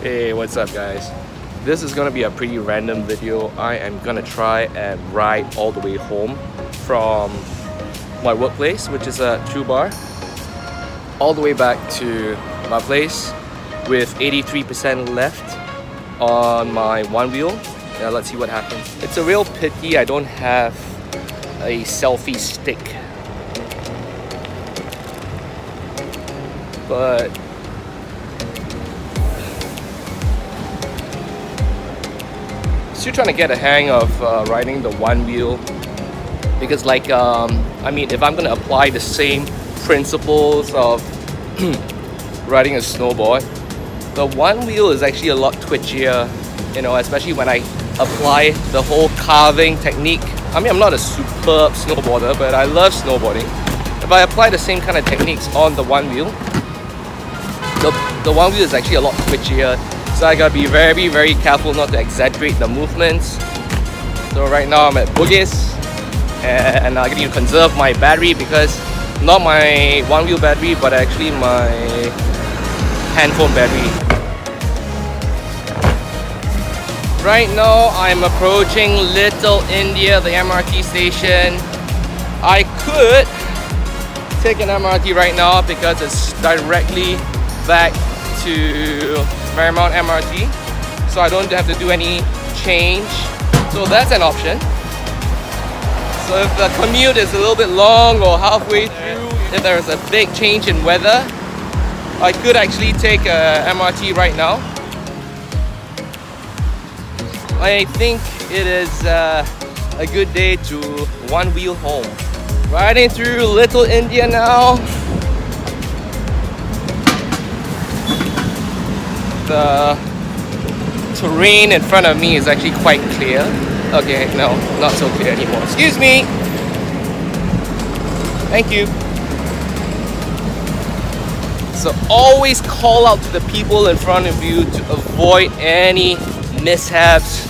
Hey, what's up guys? This is gonna be a pretty random video. I am gonna try and ride all the way home from my workplace, which is a True Bar, all the way back to my place with 83% left on my Onewheel. Yeah, let's see what happens. It's a real pity I don't have a selfie stick, but still trying to get a hang of riding the Onewheel, because I mean, if I'm gonna apply the same principles of riding a snowboard, the Onewheel is actually a lot twitchier, you know, especially when I apply the whole carving technique. I mean, I'm not a superb snowboarder, but I love snowboarding. If I apply the same kind of techniques on the Onewheel, the Onewheel is actually a lot twitchier. So I gotta be very, very careful not to exaggerate the movements. So right now I'm at Bugis, and I need to conserve my battery, because not my Onewheel battery, but actually my handphone battery. Right now I'm approaching Little India, the MRT station. I could take an MRT right now because it's directly back to Marymount MRT, so I don't have to do any change. So that's an option. So if the commute is a little bit long or halfway through, if there's a big change in weather, I could actually take a MRT right now. I think it is a good day to Onewheel home. Riding through Little India now. The terrain in front of me is actually quite clear. Okay, no, not so clear anymore. Excuse me! Thank you. So always call out to the people in front of you to avoid any mishaps.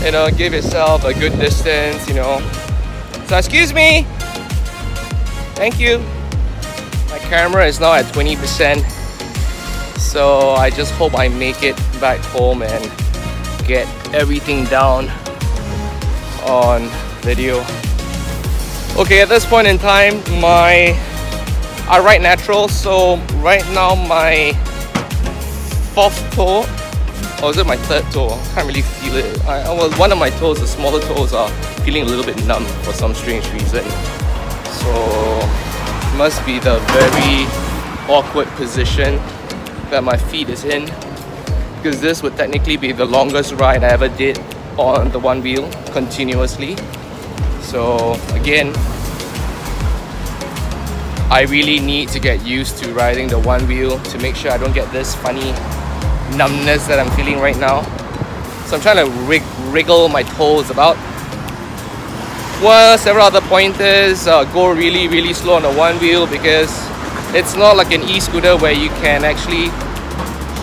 You know, give yourself a good distance, you know. So excuse me! Thank you. My camera is now at 20%. So I just hope I make it back home and get everything down on video. Okay, at this point in time, I ride natural, so right now my fourth toe, or is it my third toe? I can't really feel it. Well, one of my toes, the smaller toes, are feeling a little bit numb for some strange reason. So it must be the very awkward position that my feet is in, because this would technically be the longest ride I ever did on the Onewheel continuously. So again, I really need to get used to riding the Onewheel to make sure I don't get this funny numbness that I'm feeling right now. So I'm trying to wriggle my toes about. Well, several other pointers: go really, really slow on the Onewheel, because it's not like an e-scooter where you can actually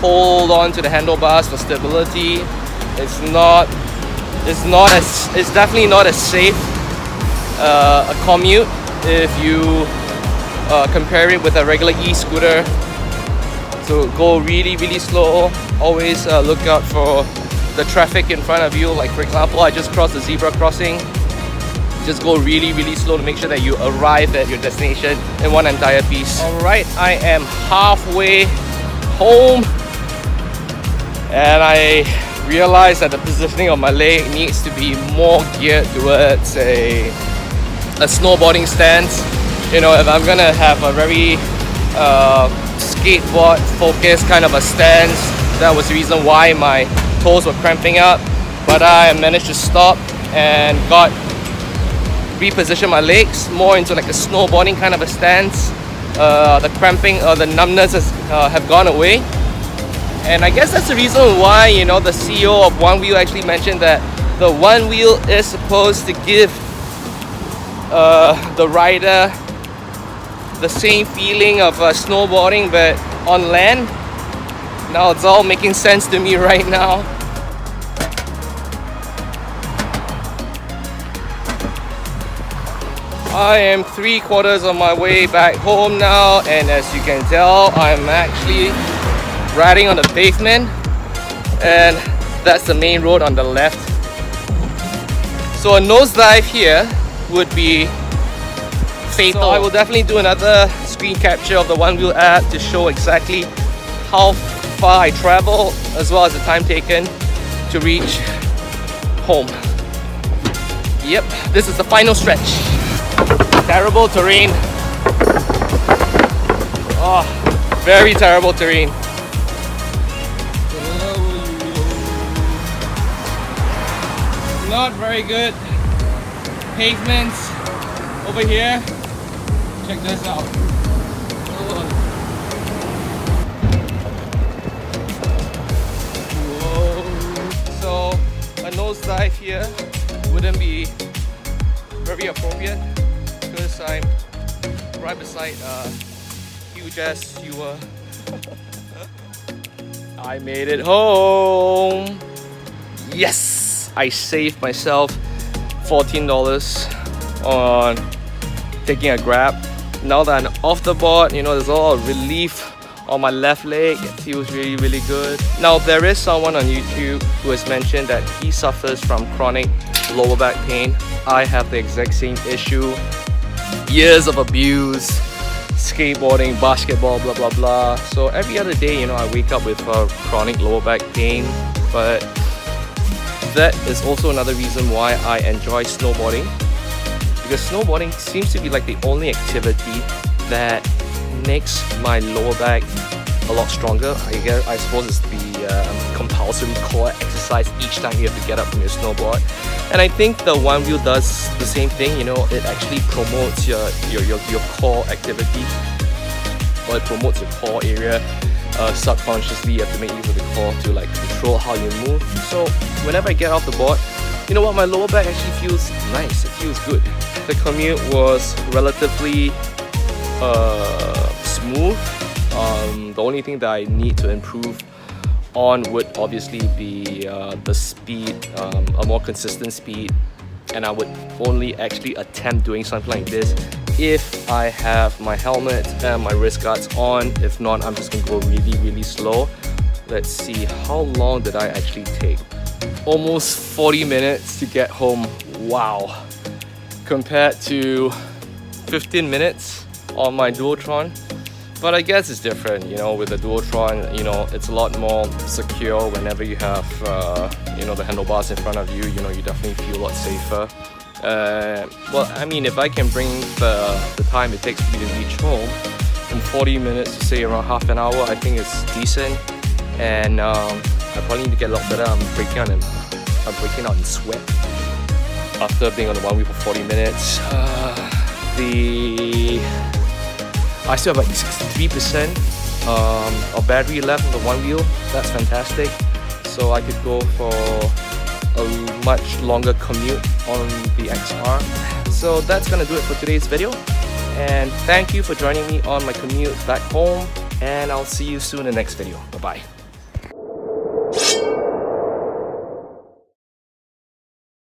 hold on to the handlebars for stability. It's definitely not as safe a Commute if you compare it with a regular e-scooter. So go really, really slow. Always look out for the traffic in front of you. Like for example, I just crossed the zebra crossing. Just go really, really slow to make sure that you arrive at your destination in one entire piece. Alright, I am halfway home, and I realized that the positioning of my leg needs to be more geared towards a snowboarding stance. You know, if I'm gonna have a very skateboard focused kind of a stance, that was the reason why my toes were cramping up. But I managed to stop and reposition my legs more into like a snowboarding kind of a stance. The cramping or the numbness have gone away, and I guess that's the reason why, you know, the CEO of Onewheel actually mentioned that the Onewheel is supposed to give the rider the same feeling of snowboarding but on land. Now it's all making sense to me right now. I am 3/4 of my way back home now, and as you can tell, I'm actually riding on the pavement. and that's the main road on the left. So a nosedive here would be fatal. So I will definitely do another screen capture of the Onewheel app to show exactly how far I travel as well as the time taken to reach home. Yep, this is the final stretch. Terrible terrain. Oh, very terrible terrain. Not very good pavements over here. Check this out. Whoa. So a nosedive here wouldn't be very appropriate because I'm right beside a huge ass sewer. I made it home. Yes, I saved myself $14 on taking a Grab. Now that I'm off the board, you know, there's a lot of relief on my left leg. It feels really, really good. Now, there is someone on YouTube who has mentioned that he suffers from chronic lower back pain. I have the exact same issue. Years of abuse, skateboarding, basketball, blah blah blah. So every other day, you know, I wake up with chronic lower back pain. But that is also another reason why I enjoy snowboarding, because snowboarding seems to be like the only activity that makes my lower back a lot stronger. I suppose it's the compulsory core exercise each time you have to get up from your snowboard. And I think the Onewheel does the same thing. You know, it actually promotes your core activity, or it promotes your core area. Subconsciously, you have to make use of the core to like control how you move. So whenever I get off the board, you know what, my lower back actually feels nice. It feels good. The commute was relatively smooth. The only thing that I need to improve on would obviously be the speed, a more consistent speed, and I would only actually attempt doing something like this if I have my helmet and my wrist guards on. If not, I'm just gonna go really, really slow. Let's see, how long did I actually take? Almost 40 minutes to get home. Wow. Compared to 15 minutes on my Duotron. But I guess it's different, you know, with the Duotron, you know, it's a lot more secure whenever you have, you know, the handlebars in front of you. You know, you definitely feel a lot safer. Well, I mean, if I can bring the time it takes me to reach home from 40 minutes to say around half an hour, I think it's decent. And I probably need to get a lot better. I'm breaking out in sweat after being on the Onewheel for 40 minutes. I still have like 63% of battery left on the Onewheel. That's fantastic. So I could go for a much longer commute on the XR. So that's gonna do it for today's video. And thank you for joining me on my commute back home. And I'll see you soon in the next video. Bye-bye.